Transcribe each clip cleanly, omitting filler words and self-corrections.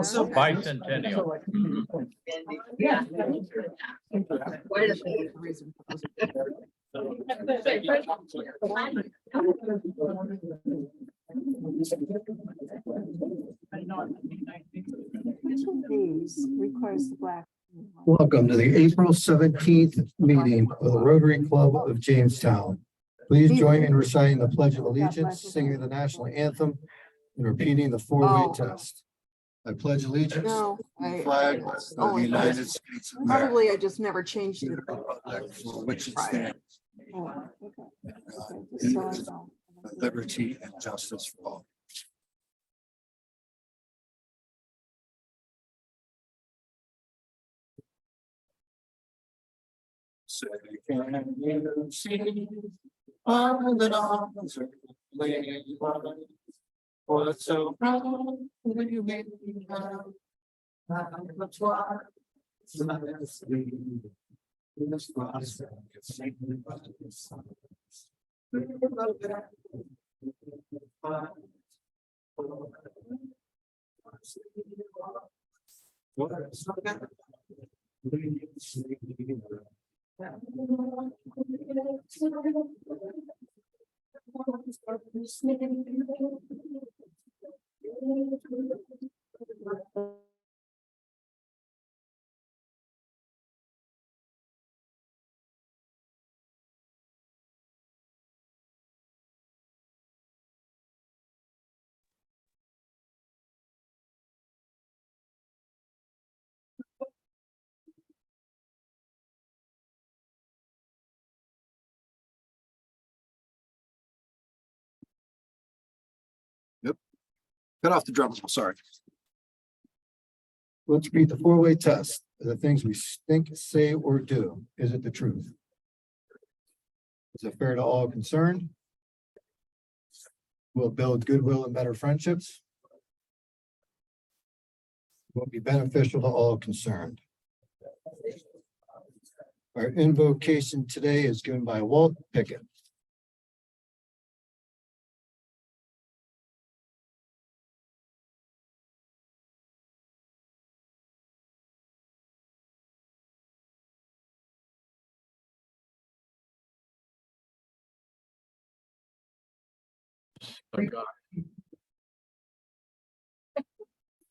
Bicentennial. Yeah. These requires the black. Welcome to the April 17th meeting of the Rotary Club of Jamestown. Please join me in reciting the Pledge of Allegiance, singing the national anthem, and repeating the four-way test. I pledge allegiance No, to the flag of the United States of America, probably I just never changed it. for which it Right. stands, Oh, okay. Okay, just so I know. liberty and justice for all. So you can see all that arms are laid by. What's so proud when you make me proud? That's why it's not as sweet. In this process, it's simply by the sun. Cut off the drum. Sorry. Let's read the four-way test. The things we think, say, or do. Is it the truth? Is it fair to all concerned? Will it build goodwill and better friendships? Will it be beneficial to all concerned? Our invocation today is given by Walt Pickett.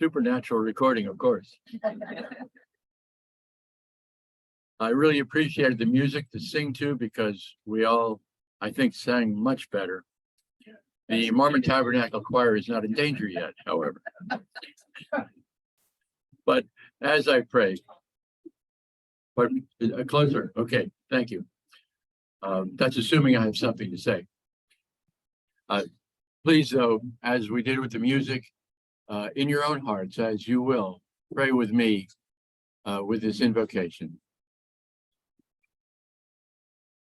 Supernatural recording, of course. I really appreciated the music to sing to because we all, I think, sang much better. The Mormon Tabernacle Choir is not in danger yet, however. But as I pray, but closer. Okay, thank you. That's assuming I have something to say. Please, though, as we did with the music, in your own hearts, as you will, pray with me with this invocation.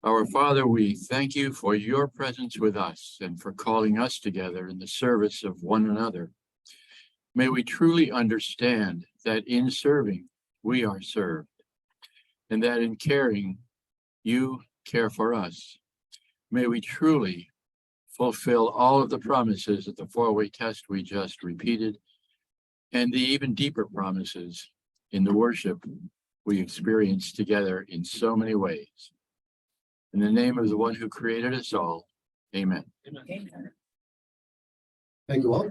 Our Father, we thank you for your presence with us and for calling us together in the service of one another. May we truly understand that in serving, we are served, and that in caring, you care for us. May we truly fulfill all of the promises of the four-way test we just repeated, and the even deeper promises in the worship we experience together in so many ways. In the name of the one who created us all, amen. Thank you all.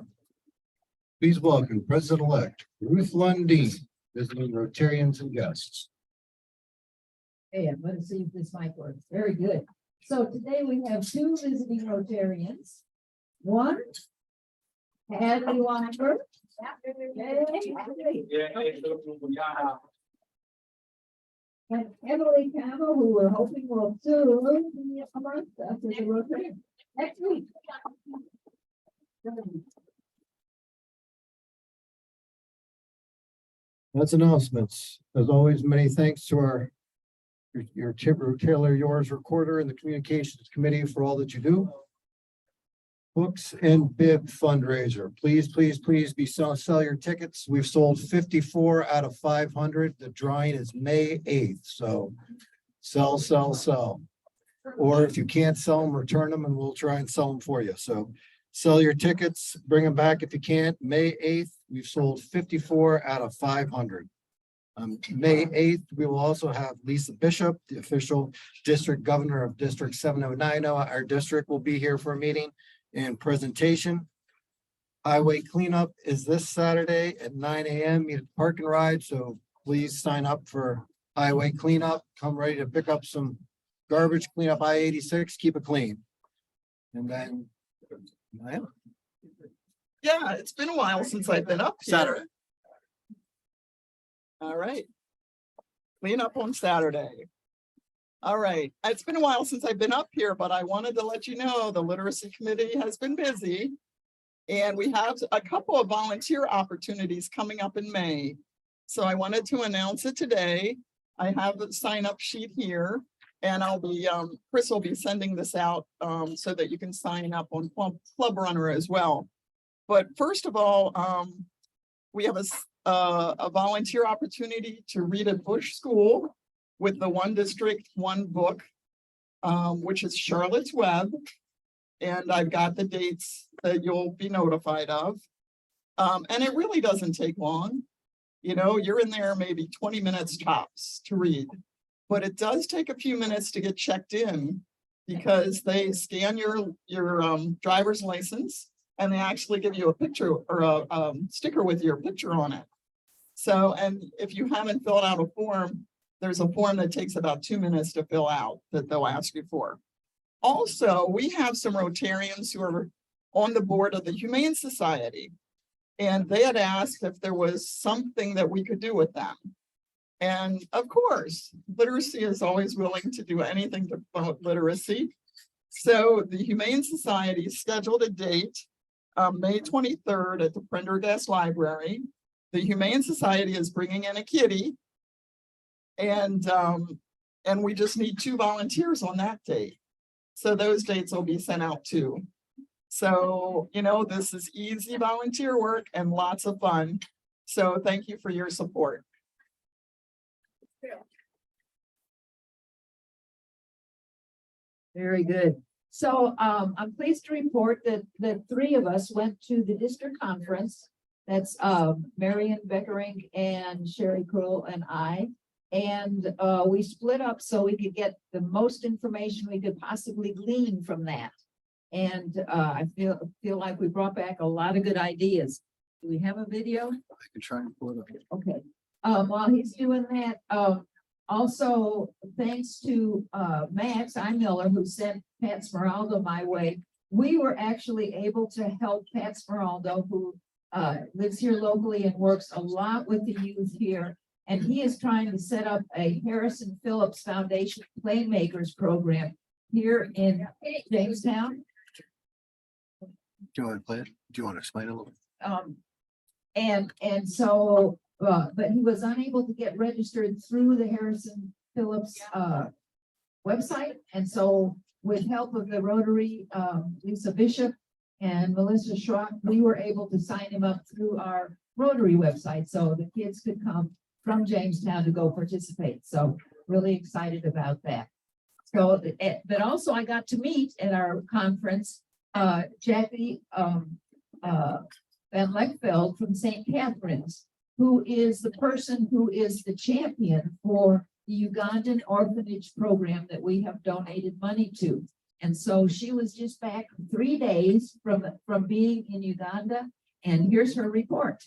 Please welcome President-elect Ruth Lundeen, visiting Rotarians and guests. Hey, I'm going to see if this mic works. Very good. So today we have two visiting Rotarians. One, Hadley Weinberg. And Emily Campbell, who we're hoping will soon be amongst us as a Rotarian next week. That's announcements. As always, many thanks to your Taylor, yours recorder and the communications committee for all that you do. Books and bib fundraiser. Please, please, please sell your tickets. We've sold 54 out of 500. The drawing is May 8th. So sell. Or if you can't sell them, return them and we'll try and sell them for you. So Sell your tickets, bring them back if you can't. May 8th, we've sold 54 out of 500. May 8th, we will also have Lisa Bishop, the official district governor of District 7090. Our district will be here for a meeting and presentation. Highway cleanup is this Saturday at 9 a.m. Meet at Park and Ride, so please sign up for highway cleanup. Come ready to pick up some garbage, clean up I-86, keep it clean. And then Yeah, it's been a while since I've been up here. Saturday. All right. Clean up on Saturday. All right. It's been a while since I've been up here, but I wanted to let you know the literacy committee has been busy. And we have a couple of volunteer opportunities coming up in May. So I wanted to announce it today. I have the sign up sheet here. And I'll be, Chris will be sending this out so that you can sign up on Club Runner as well. But first of all, we have a volunteer opportunity to read at Bush School with the One District, One Book, which is Charlotte's Web. And I've got the dates that you'll be notified of. And it really doesn't take long. You know, you're in there maybe 20 minutes tops to read. But it does take a few minutes to get checked in because they scan your driver's license and they actually give you a picture or a sticker with your picture on it. So, and if you haven't filled out a form, there's a form that takes about 2 minutes to fill out that they'll ask you for. Also, we have some Rotarians who are on the board of the Humane Society, and they had asked if there was something that we could do with them. And of course, literacy is always willing to do anything to promote literacy. So the Humane Society scheduled a date, May 23rd at the Prendergast Library. The Humane Society is bringing in a kitty. And we just need 2 volunteers on that date. So those dates will be sent out too. So, you know, this is easy volunteer work and lots of fun. So thank you for your support. Very good. So I'm pleased to report that the 3 of us went to the district conference. That's Marion Beckering and Sherry Kroll and I. And we split up so we could get the most information we could possibly glean from that. And I feel like we brought back a lot of good ideas. Do we have a video? I can try and pull it up. Okay. While he's doing that, also thanks to Max Miller, who sent Pat Smeraldo my way. We were actually able to help Pat Smeraldo, who lives here locally and works a lot with the youth here. And he is trying to set up a Harrison Phillips Foundation Playmakers program here in Jamestown. Do you want to play it? Do you want to explain a little? And so, but he was unable to get registered through the Harrison Phillips website. And so with help of the Rotary, Lisa Bishop and Melissa Schrock, we were able to sign him up through our Rotary website. So the kids could come from Jamestown to go participate. So really excited about that. So, but also I got to meet at our conference, Jackie Van Leckfeld from St. Catherine's, who is the person who is the champion for the Ugandan orphanage program that we have donated money to. And so she was just back 3 days from being in Uganda. And here's her report.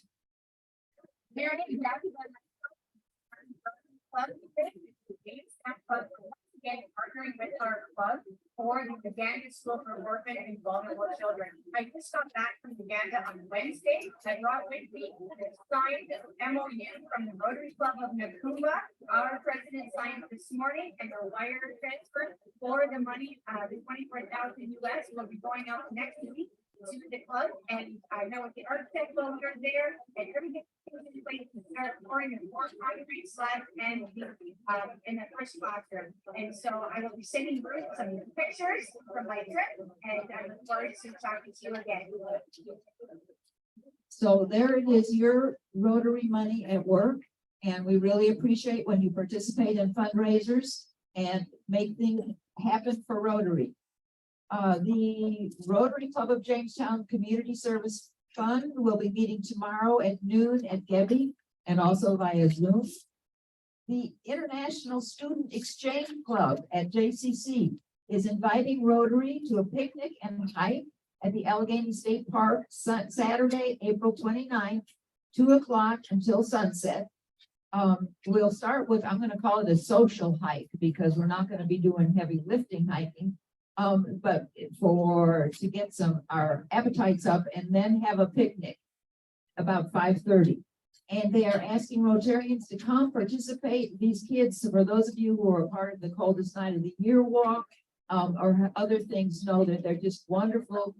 Again, partnering with our club for the Uganda School for Orphan and Vulnerable Children. I just got back from Uganda on Wednesday. I brought with me a signed MOU from the Rotary Club of Nakuma. Our president signed this morning, and the wire transfer for the money, the $24,000 US will be going out next week to the club. And I know with the architect over there and everything in place to start pouring the 4 concrete slabs and in the first classroom. And so I will be sending Bruce some pictures from my trip, and I look forward to talking to you again. So there it is, your Rotary money at work. And we really appreciate when you participate in fundraisers and make things happen for Rotary. The Rotary Club of Jamestown Community Service Fund will be meeting tomorrow at noon at Gebby and also via Zoom. The International Student Exchange Club at JCC is inviting Rotary to a picnic and hike at the Allegheny State Park Saturday, April 29th, 2 o'clock until sunset. We'll start with, I'm gonna call it a social hike because we're not gonna be doing heavy lifting hiking. But to get our appetites up and then have a picnic about 5:30. And they are asking Rotarians to come participate. These kids, for those of you who are part of the coldest night of the year walk, or other things, know that they're just wonderful,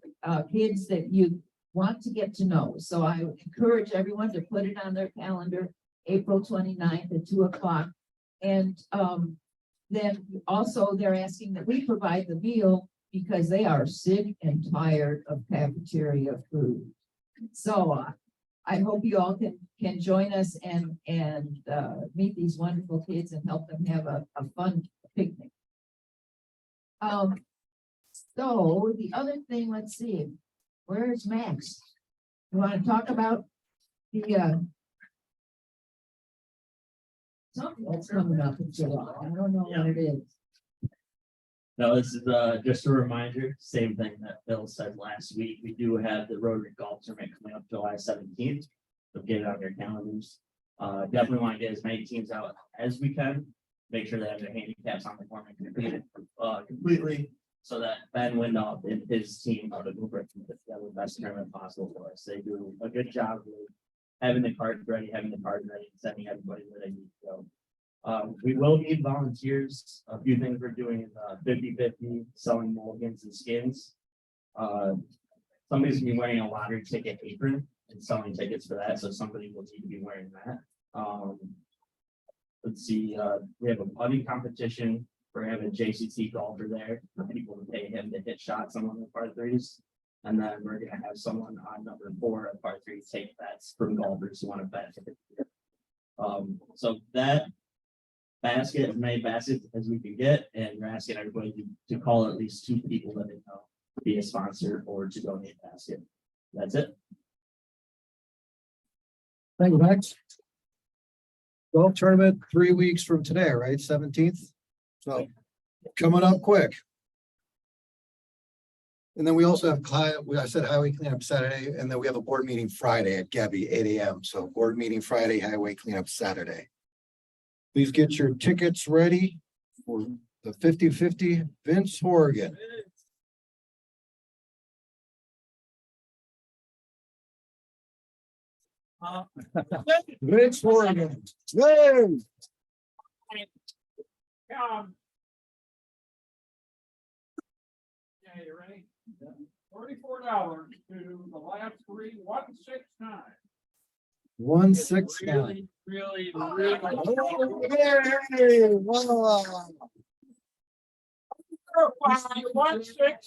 kids that you want to get to know. So I encourage everyone to put it on their calendar, April 29th at 2 o'clock. And, then also they're asking that we provide the meal because they are sick and tired of cafeteria food. So I hope you all can join us and meet these wonderful kids and help them have a fun picnic. So the other thing, let's see, where's Max? You want to talk about the something that's coming up in July? I don't know what it is. No, this is just a reminder, same thing that Bill said last week. We do have the Rotary Golf Tournament coming up July 17th. So get it on your calendars. Definitely want to get as many teams out as we can. Make sure they have their handicaps on the form and complete it completely so that Ben Windoff and his team out of Newburgh can put together the best tournament possible for us. They do a good job of having the cards ready, and sending everybody where they need to go. We will need volunteers. A few things we're doing is 50-50 selling mulligans and skins. Somebody's gonna be wearing a lottery ticket apron and selling tickets for that, so somebody will need to be wearing that. Let's see, we have a putting competition. We're having a JCT golfer there for people to pay him to hit shots on one of the par threes. And then we're gonna have someone on number 4 at par 3 take bets from golfers who want to bet. So that basket, as many baskets as we can get, and we're asking everybody to call at least 2 people that they know to be a sponsor or to donate a basket. That's it. Thank you, Max. Golf tournament 3 weeks from today, right? 17th. So coming up quick. And then we also have, I said highway cleanup Saturday, and then we have a board meeting Friday at Gebby, 8 a.m. So board meeting Friday, highway cleanup Saturday. Please get your tickets ready for the 50-50 Vince Horgan. Vince Horgan. Yay! Yeah, you ready? $34 to the last 3, 169. 169. Really. Hey, wow. 169.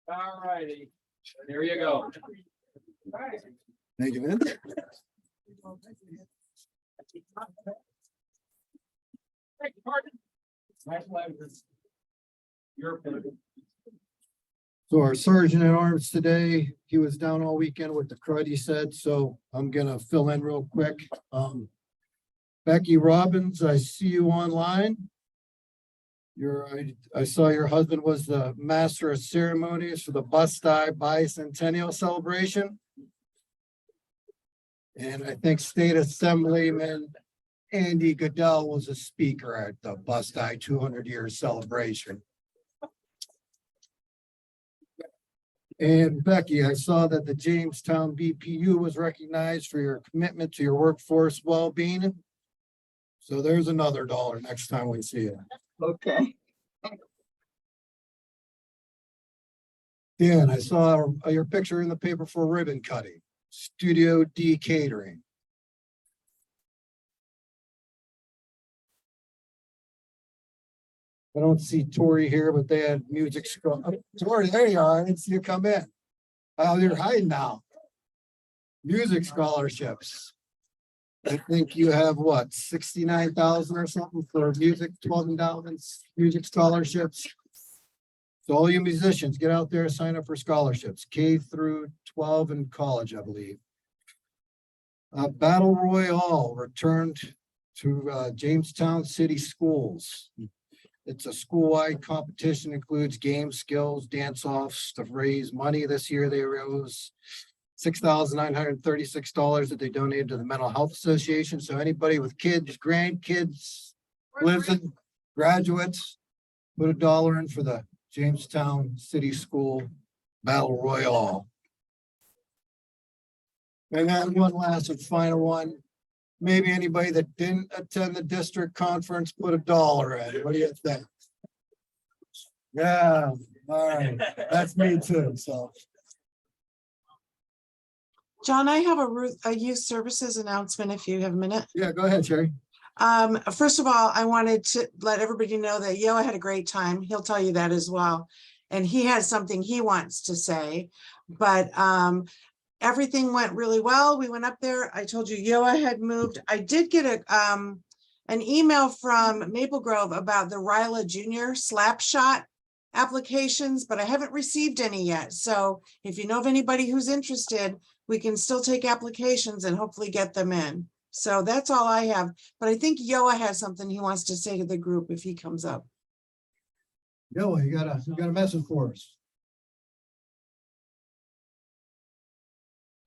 All righty, there you go. Thank you, Vince. Thank you, Martin. My pleasure. Your pleasure. So our sergeant at arms today, he was down all weekend with the crud, he said, so I'm gonna fill in real quick. Becky Robbins, I see you online. I saw your husband was the master of ceremonies for the Bust-I bicentennial celebration. And I think State Assemblyman Andy Goodell was a speaker at the Bust-I 200-year celebration. And Becky, I saw that the Jamestown BPU was recognized for your commitment to your workforce well-being. So there's another $1 next time we see you. Okay. Dan, I saw your picture in the paper for ribbon cutting, Studio D Catering. I don't see Tori here, but they had music. Tori, there you are. I didn't see you come in. Oh, you're hiding now. Music scholarships. I think you have what, 69,000 or something for music, 12 endowments, music scholarships. So all you musicians, get out there, sign up for scholarships, K through 12 and college, I believe. Battle Royale returned to Jamestown City Schools. It's a school-wide competition, includes games, skills, dance-offs to raise money. This year they rose $6,936 that they donated to the Mental Health Association. So anybody with kids, grandkids, lives in, graduates, put $1 in for the Jamestown City School Battle Royale. And then one last and final one. Maybe anybody that didn't attend the district conference, put $1 in. What do you think? Yeah, all right. That's me too, so. John, I have a youth services announcement if you have a minute. Yeah, go ahead, Terry. First of all, I wanted to let everybody know that Yoa had a great time. He'll tell you that as well. And he has something he wants to say, but everything went really well. We went up there. I told you Yoa had moved. I did get an email from Maple Grove about the Ryla Junior slap shot applications, but I haven't received any yet. So if you know of anybody who's interested, we can still take applications and hopefully get them in. So that's all I have. But I think Yoa has something he wants to say to the group if he comes up. Yo, you got a message for us.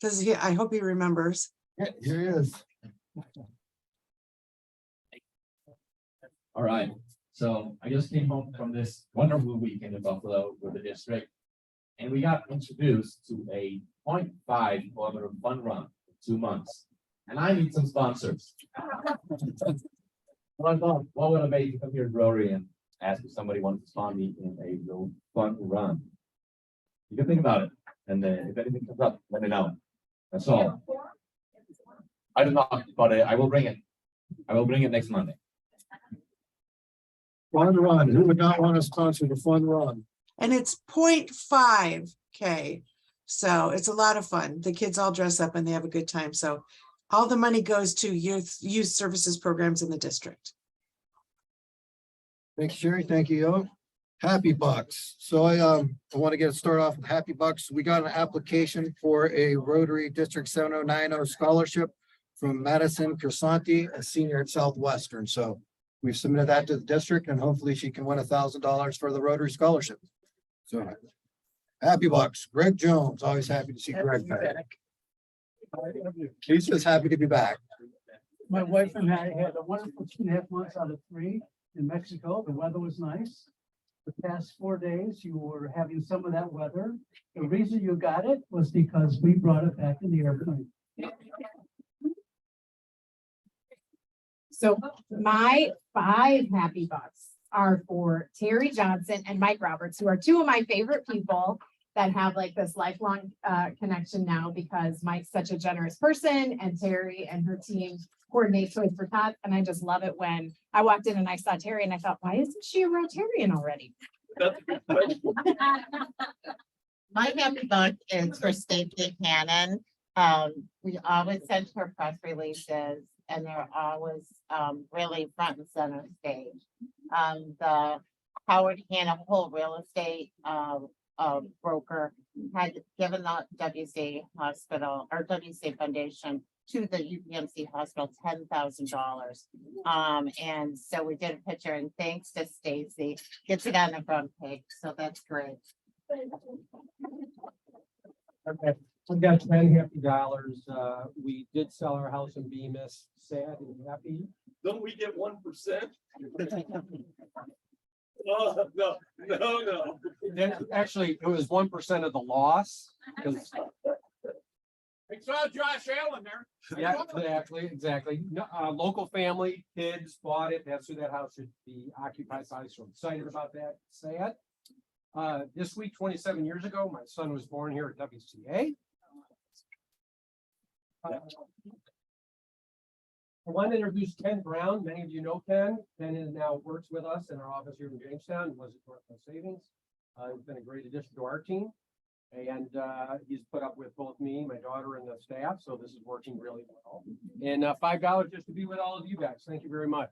Because I hope he remembers. Yeah, here he is. All right, so I just came home from this wonderful weekend in Buffalo with the district. And we got introduced to a 0.5 kilometer fun run for 2 months. And I need some sponsors. Well, I thought, what would I make to come here to Rotary and ask if somebody wanted to sponsor me in a real fun run? You can think about it, and if anything comes up, let me know. That's all. I don't know, but I will bring it. I will bring it next Monday. Fun run. Who would not want to sponsor the fun run? And it's 0.5K. So it's a lot of fun. The kids all dress up and they have a good time. So all the money goes to youth services programs in the district. Thanks, Sherry. Thank you, Yo. Happy Bucks. So I want to get started off with Happy Bucks. We got an application for a Rotary District 7090 scholarship from Madison Crisanti, a senior at Southwestern. So we've submitted that to the district and hopefully she can win $1,000 for the Rotary scholarship. So Happy Bucks. Greg Jones, always happy to see Greg back. He's just happy to be back. My wife and I had a wonderful 2.5 months out of 3 in Mexico. The weather was nice. The past 4 days, you were having some of that weather. The reason you got it was because we brought it back in the airplane. So my 5 happy bucks are for Terri Johnson and Mike Roberts, who are 2 of my favorite people that have like this lifelong connection now because Mike's such a generous person and Terri and her team coordinate Toys for Tots. And I just love it when I walked in and I saw Terri and I thought, why isn't she a Rotarian already? My happy buck is for Stacey Cannon. We always send her press releases and they're always really front and center stage. The Howard Hanna Whole Real Estate broker had given the WC Hospital or WC Foundation to the UPMC Hospital $10,000. And so we did a picture and thanks to Stacy, gets it on the front page. So that's great. Okay, we've got $10 happy. We did sell our house in Bemis, sad and happy. Don't we get 1%? Oh, no. Actually, it was 1% of the loss. Because I saw Josh Allen there. yeah, exactly. No, local family, kids bought it. That's who that house should be occupied. So I'm so excited about that. Sad. This week, 27 years ago, my son was born here at WCA. I want to introduce Ken Brown. Many of you know Ken. Ken is now works with us in our office here in Jamestown. He was at Northwest Savings. He's been a great addition to our team. And he's put up with both me, my daughter, and the staff. So this is working really well. And $5 just to be with all of you guys. Thank you very much.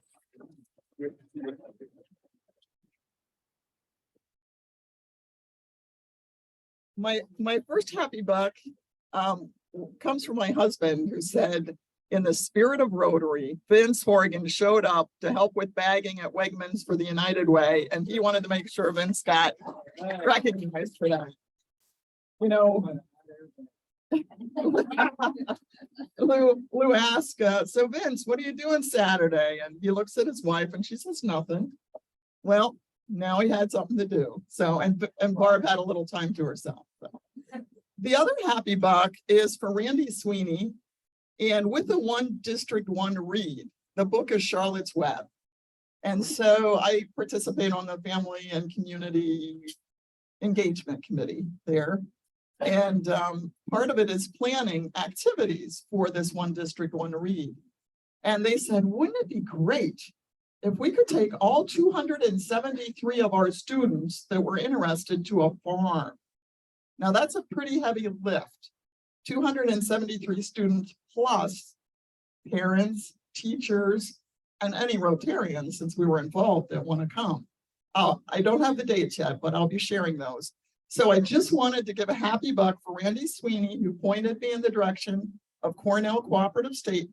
my first happy buck comes from my husband, who said, in the spirit of Rotary, Vince Horgan showed up to help with bagging at Wegmans for the United Way, and he wanted to make sure Vince got recognized for that. You know, Lou asked, so Vince, what are you doing Saturday? And he looks at his wife and she says, nothing. Well, now he had something to do. So, and Barb had a little time to herself. So. The other happy buck is for Randy Sweeney. And with the One District One Read, the book is Charlotte's Web. And so I participate on the Family and Community Engagement Committee there. And part of it is planning activities for this One District One Read. And they said, wouldn't it be great if we could take all 273 of our students that were interested to a farm? Now that's a pretty heavy lift. 273 students plus parents, teachers, and any Rotarians, since we were involved, that want to come. I don't have the dates yet, but I'll be sharing those. So I just wanted to give a happy buck for Randy Sweeney, who pointed me in the direction of Cornell Cooperative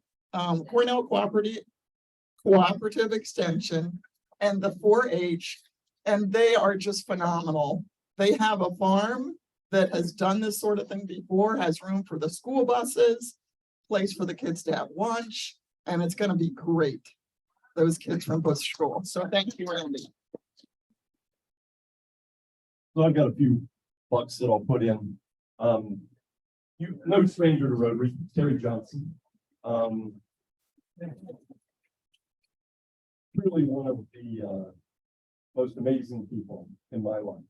Cooperative Extension and the 4-H, and they are just phenomenal. They have a farm that has done this sort of thing before, has room for the school buses, place for the kids to have lunch, and it's going to be great. Those kids from Bush School. So thank you, Randy. So I've got a few bucks that I'll put in. You no stranger to Rotary, Terri Johnson. Truly one of the most amazing people in my life.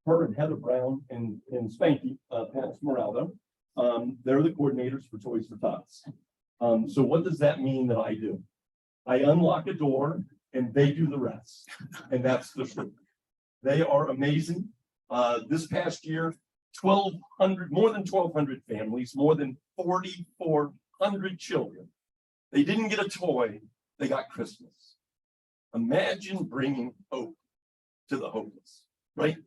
Her and Heather Brown and Spanky, Pat Smeraldo, they're the coordinators for Toys for Tots. So what does that mean that I do? I unlock a door and they do the rest. And that's the truth. They are amazing. This past year, more than 1,200 families, more than 4,400 children. They didn't get a toy, they got Christmas. Imagine bringing hope to the hopeless, right?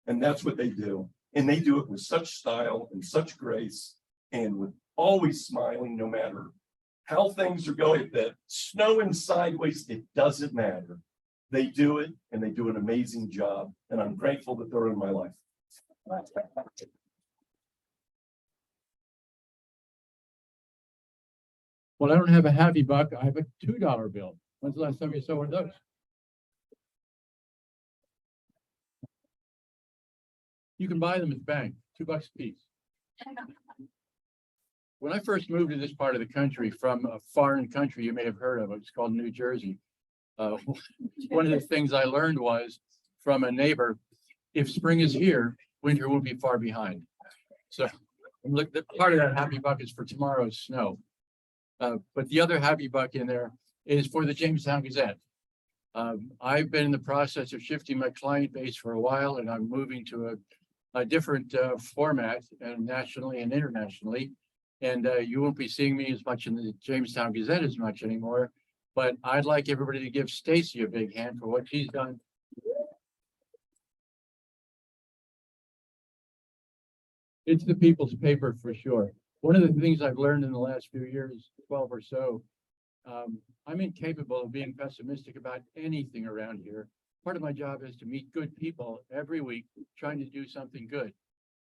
And that's what they do. And they do it with such style and such grace and with always smiling, no matter how things are going. If the snowing sideways, it doesn't matter. They do it, and they do an amazing job. And I'm grateful that they're in my life. Well, I don't have a happy buck. I have a $2 bill. When's the last time you saw one of those? You can buy them at the bank, $2 a piece. When I first moved to this part of the country from a foreign country you may have heard of, it's called New Jersey. One of the things I learned was from a neighbor, if spring is here, winter will be far behind. So look, part of that happy buck is for tomorrow's snow. But the other happy buck in there is for the Jamestown Gazette. I've been in the process of shifting my client base for a while, and I'm moving to a different format, nationally and internationally. And you won't be seeing me as much in the Jamestown Gazette as much anymore. But I'd like everybody to give Stacy a big hand for what she's done. It's the people's paper for sure. One of the things I've learned in the last few years, 12 or so, I'm incapable of being pessimistic about anything around here. Part of my job is to meet good people every week, trying to do something good.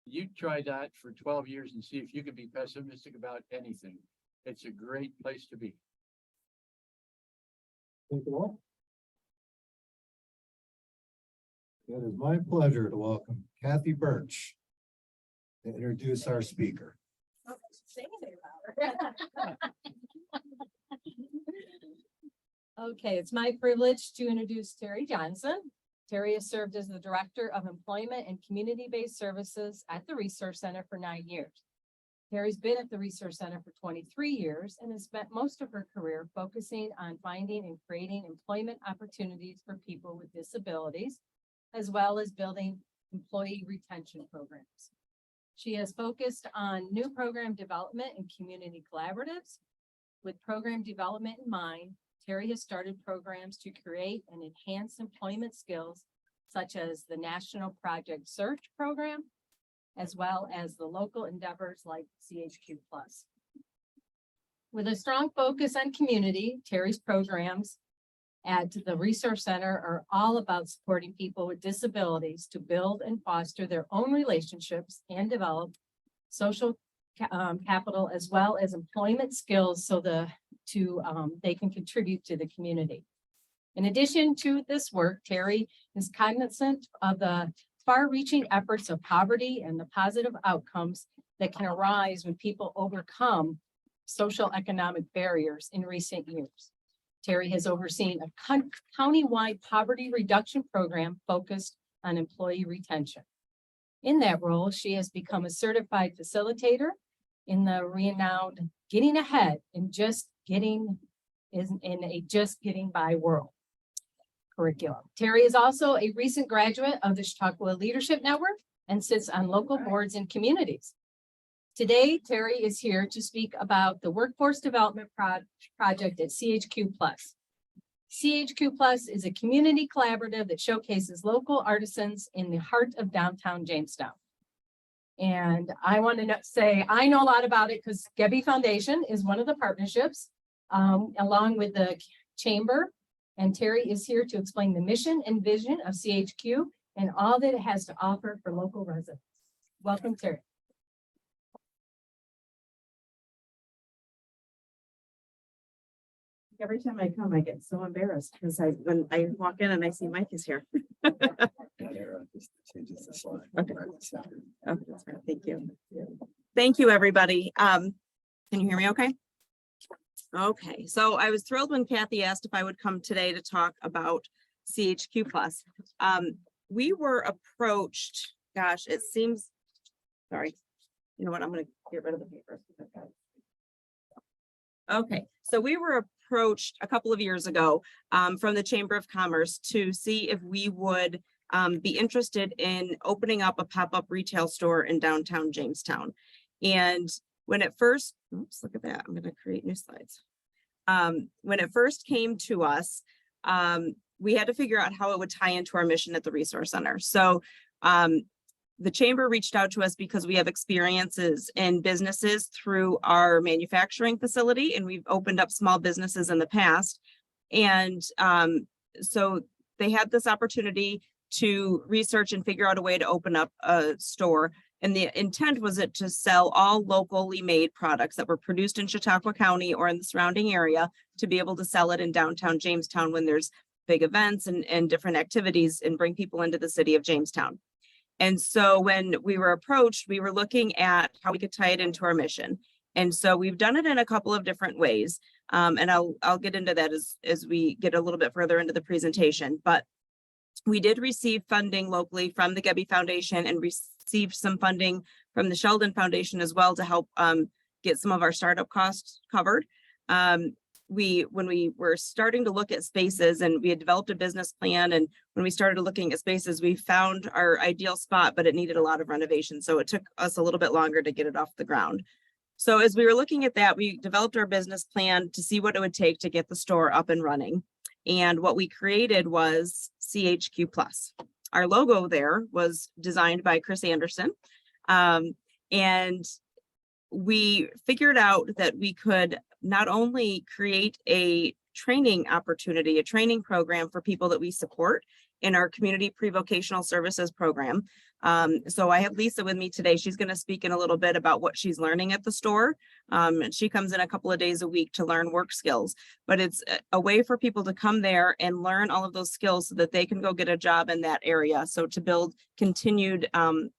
You try that for 12 years and see if you can be pessimistic about anything. It's a great place to be. Thank you all. It is my pleasure to welcome Kathy Birch to introduce our speaker. Okay, it's my privilege to introduce Terri Johnson. Terri has served as the Director of Employment and Community-Based Services at the Resource Center for 9 years. Terry's been at the Resource Center for 23 years and has spent most of her career focusing on finding and creating employment opportunities for people with disabilities, as well as building employee retention programs. She has focused on new program development and community collaboratives. With program development in mind, Terri has started programs to create and enhance employment skills, such as the National Project Search Program, as well as the local endeavors like CHQ Plus. With a strong focus on community, Terry's programs at the Resource Center are all about supporting people with disabilities to build and foster their own relationships and develop social capital as well as employment skills so they can contribute to the community. In addition to this work, Terry is cognizant of the far-reaching efforts of poverty and the positive outcomes that can arise when people overcome social economic barriers in recent years. Terry has overseen a county-wide poverty reduction program focused on employee retention. In that role, she has become a certified facilitator in the renowned Getting Ahead in Just Getting by world curriculum. Terry is also a recent graduate of the Chautauqua Leadership Network and sits on local boards and communities. Today, Terry is here to speak about the Workforce Development Project at CHQ Plus. CHQ Plus is a community collaborative that showcases local artisans in the heart of downtown Jamestown. And I want to say, I know a lot about it because Gebby Foundation is one of the partnerships, along with the Chamber. And Terry is here to explain the mission and vision of CHQ and all that it has to offer for local residents. Welcome, Terry. Every time I come, I get so embarrassed because when I walk in and I see Mike is here. Okay. Okay, that's right. Thank you. Thank you, everybody. Can you hear me okay? Okay, so I was thrilled when Kathy asked if I would come today to talk about CHQ Plus. We were approached, gosh, it seems, sorry, you know what, I'm gonna get rid of the paper. Okay, so we were approached a couple of years ago from the Chamber of Commerce to see if we would be interested in opening up a pop-up retail store in downtown Jamestown. And when it first, oops, look at that, I'm gonna create new slides. When it first came to us, we had to figure out how it would tie into our mission at the Resource Center. So the Chamber reached out to us because we have experiences in businesses through our manufacturing facility, and we've opened up small businesses in the past. And so they had this opportunity to research and figure out a way to open up a store. And the intent was it to sell all locally made products that were produced in Chautauqua County or in the surrounding area to be able to sell it in downtown Jamestown when there's big events and different activities and bring people into the city of Jamestown. And so when we were approached, we were looking at how we could tie it into our mission. And so we've done it in a couple of different ways. And I'll get into that as we get a little bit further into the presentation. But we did receive funding locally from the Gebby Foundation and received some funding from the Sheldon Foundation as well to help get some of our startup costs covered. When we were starting to look at spaces and we had developed a business plan, and when we started looking at spaces, we found our ideal spot, but it needed a lot of renovation. So it took us a little bit longer to get it off the ground. So as we were looking at that, we developed our business plan to see what it would take to get the store up and running. And what we created was CHQ Plus. Our logo there was designed by Chris Anderson. And we figured out that we could not only create a training opportunity, a training program for people that we support in our community pre-vocational services program. So I have Lisa with me today. She's going to speak in a little bit about what she's learning at the store. And she comes in a couple of days a week to learn work skills, but it's a way for people to come there and learn all of those skills so that they can go get a job in that area. So to build continued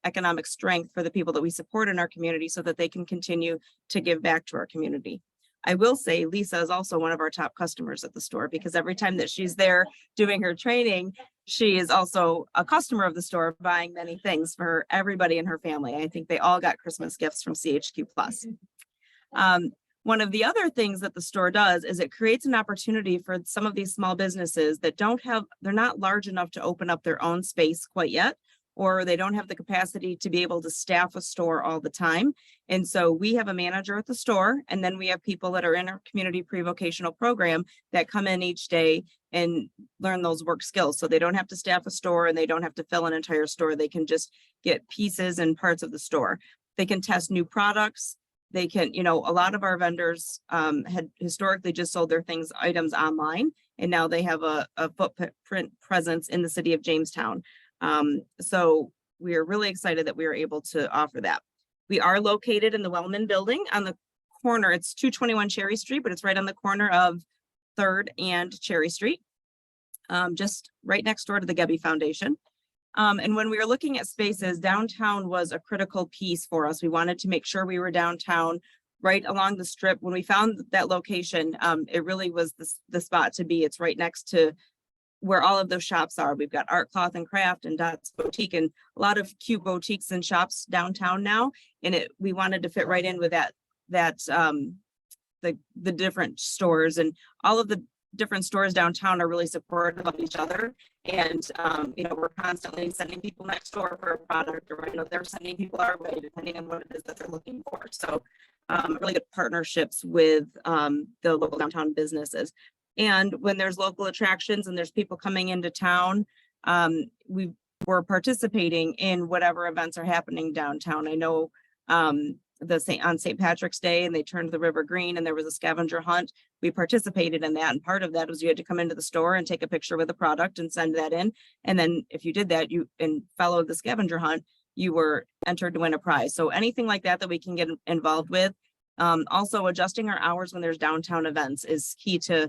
economic strength for the people that we support in our community so that they can continue to give back to our community. I will say Lisa is also one of our top customers at the store because every time that she's there doing her training, she is also a customer of the store buying many things for everybody in her family. I think they all got Christmas gifts from CHQ Plus. One of the other things that the store does is it creates an opportunity for some of these small businesses that they're not large enough to open up their own space quite yet, or they don't have the capacity to be able to staff a store all the time. And so we have a manager at the store, and then we have people that are in our community pre-vocational program that come in each day and learn those work skills. So they don't have to staff a store and they don't have to fill an entire store. They can just get pieces and parts of the store. They can test new products. They can, you know, a lot of our vendors had historically just sold their items online, and now they have a footprint presence in the city of Jamestown. So we are really excited that we are able to offer that. We are located in the Wellman building on the corner. It's 221 Cherry Street, but it's right on the corner of 3rd and Cherry Street, just right next door to the Gebby Foundation. And when we were looking at spaces, downtown was a critical piece for us. We wanted to make sure we were downtown, right along the strip. When we found that location, it really was the spot to be. It's right next to where all of those shops are. We've got Art, Cloth and Craft and Dot's Boutique, and a lot of cute boutiques and shops downtown now. And we wanted to fit right in with the different stores, and all of the different stores downtown are really supportive of each other. And, you know, we're constantly sending people next door for a product, or, you know, they're sending people our way, depending on what it is that they're looking for. So really good partnerships with the local downtown businesses. And when there's local attractions and there's people coming into town, we're participating in whatever events are happening downtown. I know on St. Patrick's Day, and they turned the river green and there was a scavenger hunt. We participated in that, and part of that was you had to come into the store and take a picture with a product and send that in. And then if you did that, and followed the scavenger hunt, you were entered to win a prize. So anything like that we can get involved with. Also, adjusting our hours when there's downtown events is key to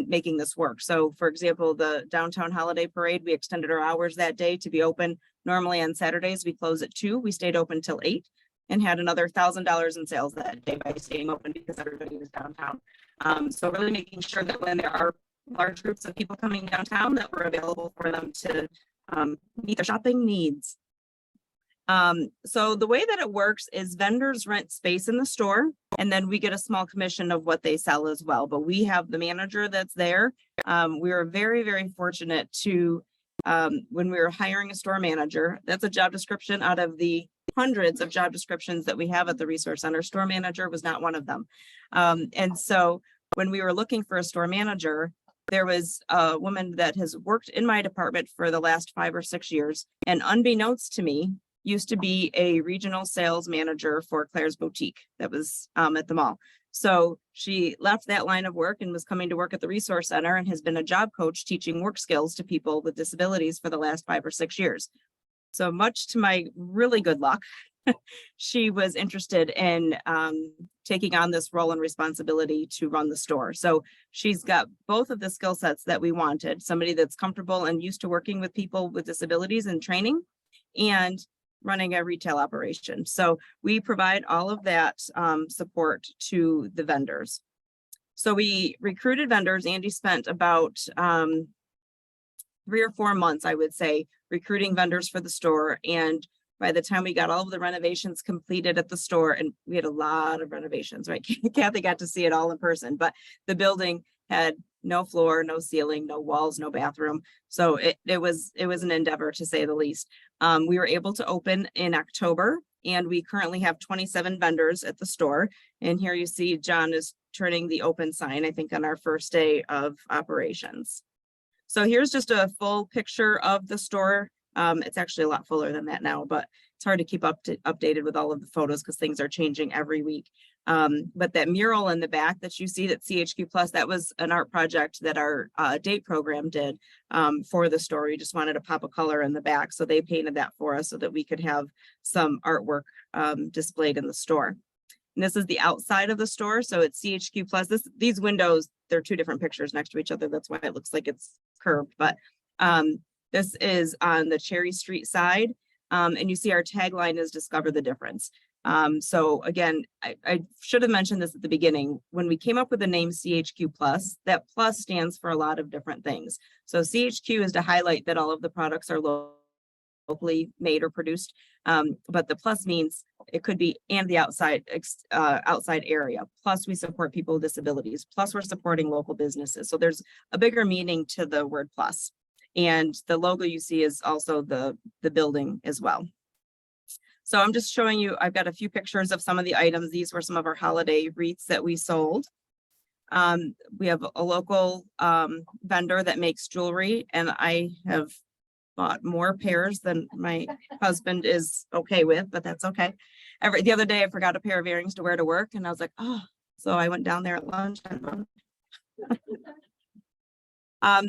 making this work. So for example, the downtown holiday parade, we extended our hours that day to be open. Normally on Saturdays, we close at 2. We stayed open till 8 and had another $1,000 in sales that day by staying open because everybody was downtown. So really making sure that when there are large groups of people coming downtown, that we're available for them to meet their shopping needs. So the way that it works is vendors rent space in the store, and then we get a small commission of what they sell as well. But we have the manager that's there. We were very, very fortunate to, when we were hiring a store manager, that's a job description out of the hundreds of job descriptions that we have at the Resource Center. Store manager was not one of them. And so when we were looking for a store manager, there was a woman that has worked in my department for the last 5 or 6 years, and unbeknownst to me, used to be a regional sales manager for Claire's Boutique that was at the mall. So she left that line of work and was coming to work at the Resource Center, and has been a job coach teaching work skills to people with disabilities for the last 5 or 6 years. So much to my really good luck, she was interested in taking on this role and responsibility to run the store. So she's got both of the skill sets that we wanted, somebody that's comfortable and used to working with people with disabilities and training, and running a retail operation. So we provide all of that support to the vendors. So we recruited vendors. Andy spent about 3 or 4 months, I would say, recruiting vendors for the store. And by the time we got all of the renovations completed at the store, and we had a lot of renovations, right? Kathy got to see it all in person, but the building had no floor, no ceiling, no walls, no bathroom. So it was an endeavor, to say the least. We were able to open in October, and we currently have 27 vendors at the store. And here you see John is turning the open sign, I think, on our first day of operations. So here's just a full picture of the store. It's actually a lot fuller than that now, but it's hard to keep updated with all of the photos because things are changing every week. But that mural in the back that you see, that CHQ Plus, that was an art project that our date program did for the store. We just wanted to pop a color in the back, so they painted that for us so that we could have some artwork displayed in the store. And this is the outside of the store. So it's CHQ Plus. These windows, they're 2 different pictures next to each other. That's why it looks like it's curved. But this is on the Cherry Street side. And you see our tagline is "Discover the Difference." So again, I should have mentioned this at the beginning. When we came up with the name CHQ Plus, that plus stands for a lot of different things. So CHQ is to highlight that all of the products are locally made or produced. But the plus means it could be and the outside area. Plus we support people with disabilities. Plus we're supporting local businesses. So there's a bigger meaning to the word plus. And the logo you see is also the building as well. So I'm just showing you, I've got a few pictures of some of the items. These were some of our holiday wreaths that we sold. We have a local vendor that makes jewelry, and I have bought more pairs than my husband is okay with, but that's okay. The other day I forgot a pair of earrings to wear to work, and I was like, oh, so I went down there at lunch.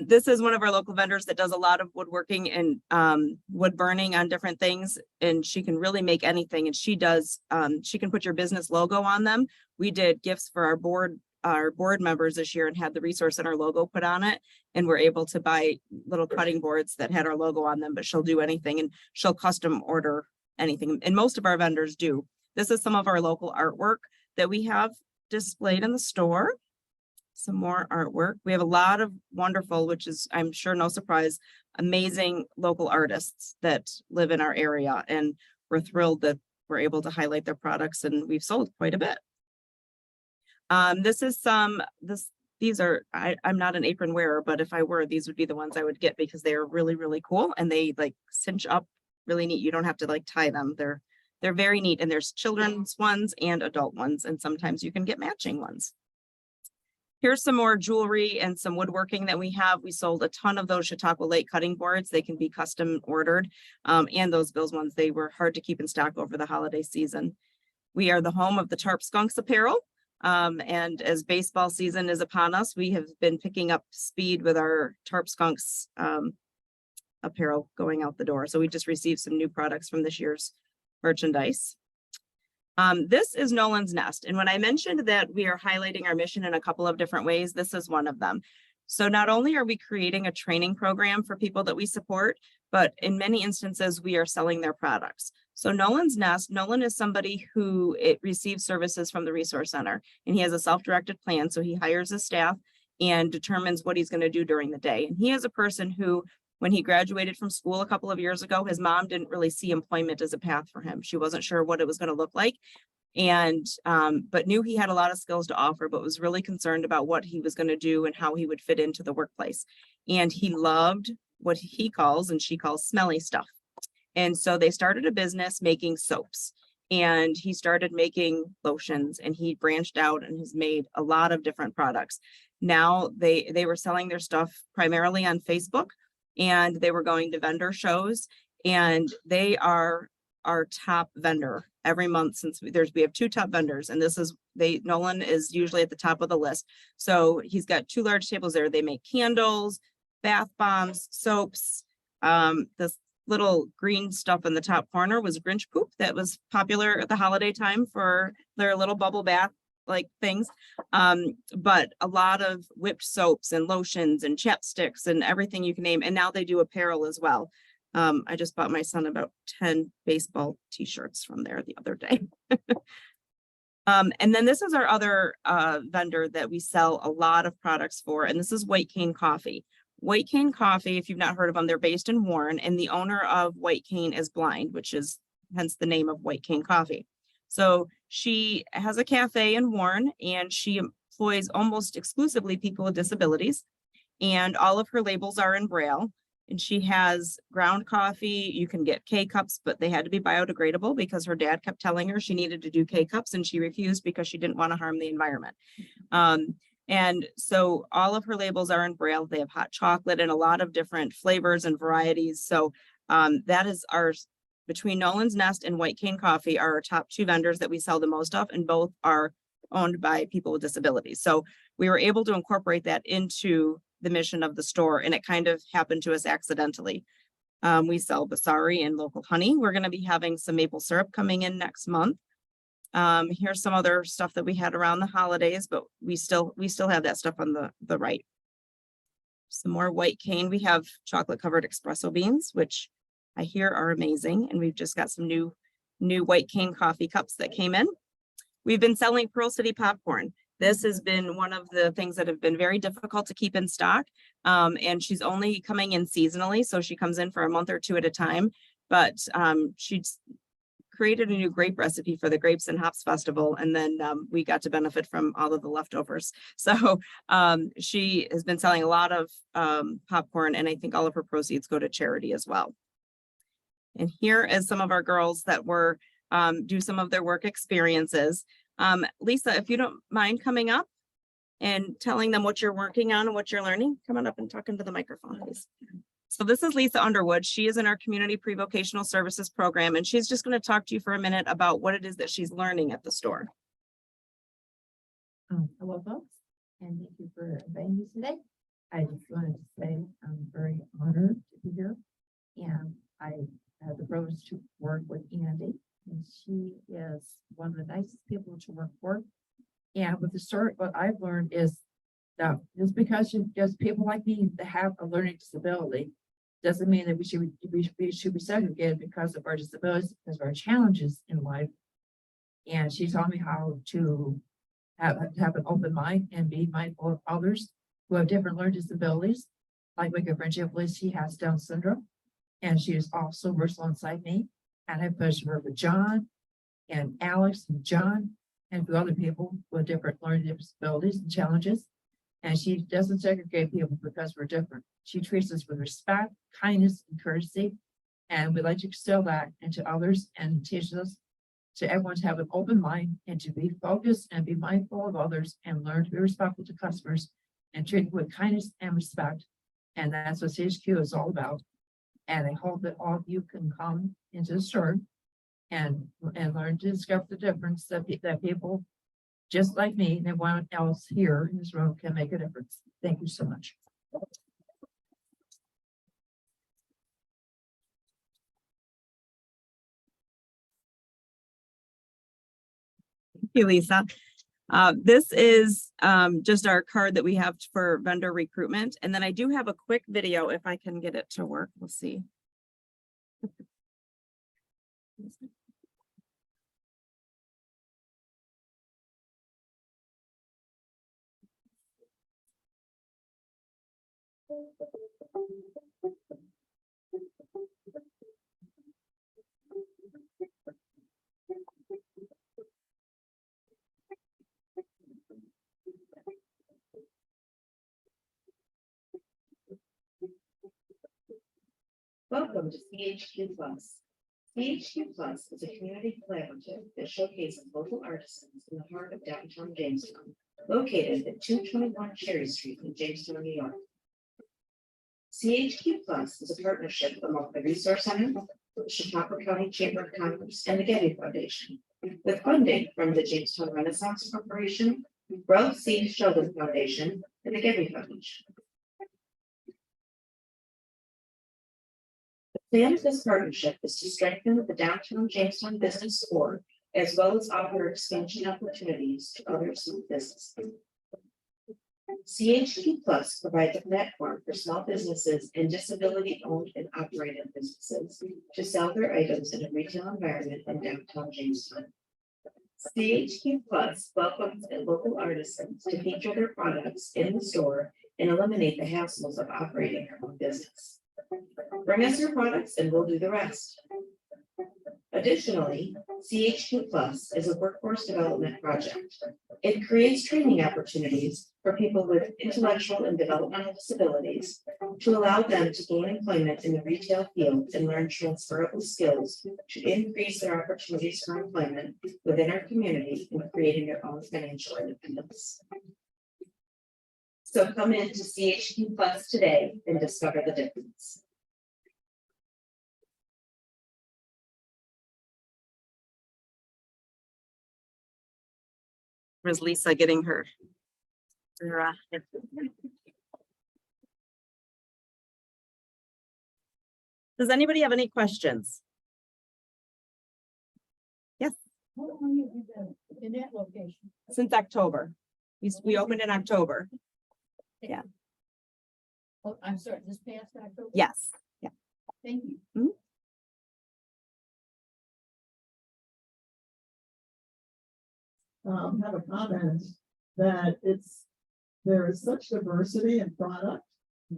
This is one of our local vendors that does a lot of woodworking and wood burning on different things, and she can really make anything. And she does, she can put your business logo on them. We did gifts for our board members this year and had the Resource Center logo put on it, and we're able to buy little cutting boards that had our logo on them, but she'll do anything and she'll custom order anything. And most of our vendors do. This is some of our local artwork that we have displayed in the store. Some more artwork. We have a lot of wonderful, which is, I'm sure no surprise, amazing local artists that live in our area, and we're thrilled that we're able to highlight their products, and we've sold quite a bit. These are, I'm not an apron wearer, but if I were, these would be the ones I would get because they are really, really cool, and they like cinch up really neat. You don't have to like tie them. They're very neat, and there's children's ones and adult ones, and sometimes you can get matching ones. Here's some more jewelry and some woodworking that we have. We sold a ton of those Chautauqua Lake cutting boards. They can be custom ordered. And those Bills ones, they were hard to keep in stock over the holiday season. We are the home of the Tarp Skunks apparel. And as baseball season is upon us, we have been picking up speed with our Tarp Skunks apparel going out the door. So we just received some new products from this year's merchandise. This is Nolan's Nest. And when I mentioned that we are highlighting our mission in a couple of different ways, this is one of them. So not only are we creating a training program for people that we support, but in many instances, we are selling their products. So Nolan's Nest, Nolan is somebody who receives services from the Resource Center, and he has a self-directed plan. So he hires his staff and determines what he's going to do during the day. And he is a person who, when he graduated from school a couple of years ago, his mom didn't really see employment as a path for him. She wasn't sure what it was going to look like, and but knew he had a lot of skills to offer, but was really concerned about what he was going to do and how he would fit into the workplace. And he loved what he calls, and she calls, smelly stuff. And so they started a business making soaps, and he started making lotions, and he branched out and has made a lot of different products. Now they were selling their stuff primarily on Facebook, and they were going to vendor shows, and they are our top vendor every month since we have two top vendors, and Nolan is usually at the top of the list. So he's got two large tables there. They make candles, bath bombs, soaps. This little green stuff in the top corner was Grinch poop that was popular at the holiday time for their little bubble bath like things, but a lot of whipped soaps and lotions and chapsticks and everything you can name. And now they do apparel as well. I just bought my son about 10 baseball t-shirts from there the other day. And then this is our other vendor that we sell a lot of products for, and this is White Cane Coffee. White Cane Coffee, if you've not heard of them, they're based in Warren, and the owner of White Cane is blind, which is hence the name of White Cane Coffee. So she has a cafe in Warren, and she employs almost exclusively people with disabilities, and all of her labels are in Braille. And she has ground coffee. You can get K-cups, but they had to be biodegradable because her dad kept telling her she needed to do K-cups, and she refused because she didn't want to harm the environment. And so all of her labels are in Braille. They have hot chocolate and a lot of different flavors and varieties. So that is between Nolan's Nest and White Cane Coffee are our top two vendors that we sell the most of, and both are owned by people with disabilities. So we were able to incorporate that into the mission of the store, and it kind of happened to us accidentally. We sell Basari and local honey. We're going to be having some maple syrup coming in next month. Here's some other stuff that we had around the holidays, but we still have that stuff on the right. Some more White Cane. We have chocolate covered espresso beans, which I hear are amazing. And we've just got some new White Cane coffee cups that came in. We've been selling Pearl City popcorn. This has been one of the things that have been very difficult to keep in stock. And she's only coming in seasonally. So she comes in for a month or two at a time, but she's created a new grape recipe for the Grapes and Hops Festival, and then we got to benefit from all of the leftovers. So she has been selling a lot of popcorn, and I think all of her proceeds go to charity as well. And here is some of our girls that were do some of their work experiences. Lisa, if you don't mind coming up and telling them what you're working on and what you're learning, come on up and talk into the microphone, please. So this is Lisa Underwood. She is in our community pre-vocational services program, and she's just going to talk to you for a minute about what it is that she's learning at the store. Hello, folks, and thank you for inviting me today. I just wanted to say I'm very honored to be here, and I had the privilege to work with Andy, and she is one of the nicest people to work for. And with the store, what I've learned is that just because just people like me that have a learning disability doesn't mean that we should be segregated because of our disabilities, because of our challenges in life. And she taught me how to have an open mind and be mindful of others who have different learning disabilities. Like my good friend Liz, she has Down syndrome, and she is also works alongside me. And I pleasure to work with John and Alex and John and a few other people with different learning disabilities and challenges. And she doesn't segregate people because we're different. She treats us with respect, kindness, and courtesy. And we like to instill that into others and teaches us to everyone to have an open mind and to be focused and be mindful of others and learn to be respectful to customers and treat them with kindness and respect. And that's what CHQ is all about. And I hope that all of you can come into the store and learn to discover the difference that people just like me and everyone else here in this room can make a difference. Thank you so much. Thank you, Lisa. This is just our card that we have for vendor recruitment. And then I do have a quick video if I can get it to work. We'll see. Welcome to CHQ Plus. CHQ Plus is a community collaborative that showcases local artisans in the heart of downtown Jamestown, located at 221 Cherry Street in Jamestown, New York. CHQ Plus is a partnership among the Resource Center, the Chautauqua County Chamber of Commerce, and the Getty Foundation, with funding from the Jamestown Renaissance Corporation, Ralph C. Sheldon Foundation, and the Getty Foundation. The plan of this partnership is to strengthen the downtown Jamestown business core, as well as offer expansion opportunities to other small businesses. CHQ Plus provides a platform for small businesses and disability-owned and operated businesses to sell their items in a retail environment in downtown Jamestown. CHQ Plus welcomes local artisans to feature their products in the store and eliminate the hassles of operating their own business. Bring us your products and we'll do the rest. Additionally, CHQ Plus is a workforce development project. It creates training opportunities for people with intellectual and developmental disabilities to allow them to gain employment in the retail field and learn transferable skills to increase their opportunities for employment within our community and creating their own financial independence. So come in to CHQ Plus today and discover the difference. Where's Lisa getting her? Does anybody have any questions? Yes. How long have you been in that location? Since October. We opened in October. Yeah. Oh, I'm sorry, this past October? Yes. Yeah. Thank you. Mm-hmm. Have a comment that there is such diversity in product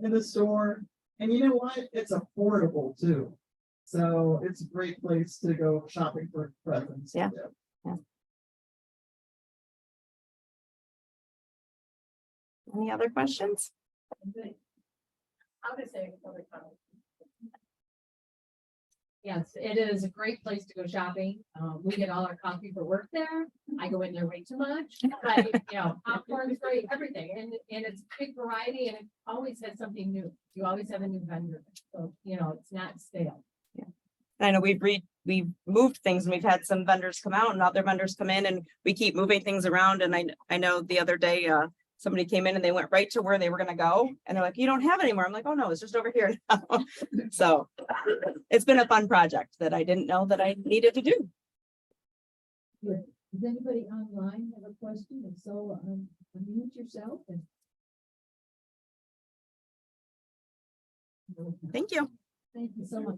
in the store. And you know what? It's affordable too. So it's a great place to go shopping for presents. Yeah. Any other questions? I'll just say a public comment. Yes, it is a great place to go shopping. We get all our coffee for work there. I go in there way too much, but you know, popcorn is great, everything. And it's big variety and it always has something new. You always have a new vendor. So, you know, it's not stale. I know we've moved things and we've had some vendors come out and other vendors come in and we keep moving things around. And I know the other day, somebody came in and they went right to where they were gonna go. And they're like, you don't have it anymore. I'm like, oh no, it's just over here now. So it's been a fun project that I didn't know that I needed to do. Good. Does anybody online have a question? If so, unmute yourself and. Thank you. Thank you so much.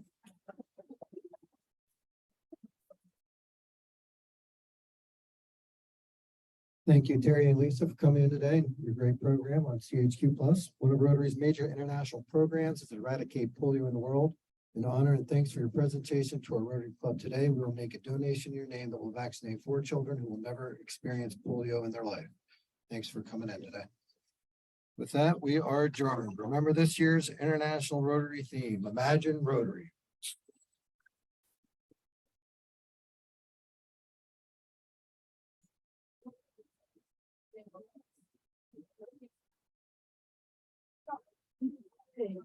Thank you, Terry and Lisa, for coming in today. Your great program on CHQ Plus. One of Rotary's major international programs is to eradicate polio in the world. In honor and thanks for your presentation to our Rotary Club today, we will make a donation in your name that will vaccinate 4 children who will never experience polio in their life. Thanks for coming in today. With that, we are adjourned. Remember this year's International Rotary theme, Imagine Rotary. Yeah.